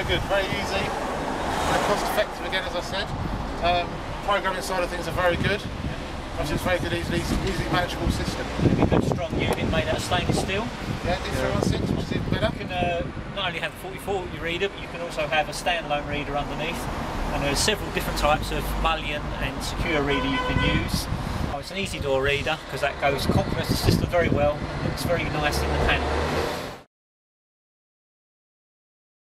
good, very easy, and cost effective again, as I said. Programming side of things are very good. It's a very good, easily manageable system. A good strong unit made out of stainless steel. Yeah, D316, which is even better. You can not only have a 4040 reader, but you can also have a standalone reader underneath. And there are several different types of mullion and secure reader you can use. It's an easy door reader because that complements the system very well and looks very nice in the panel.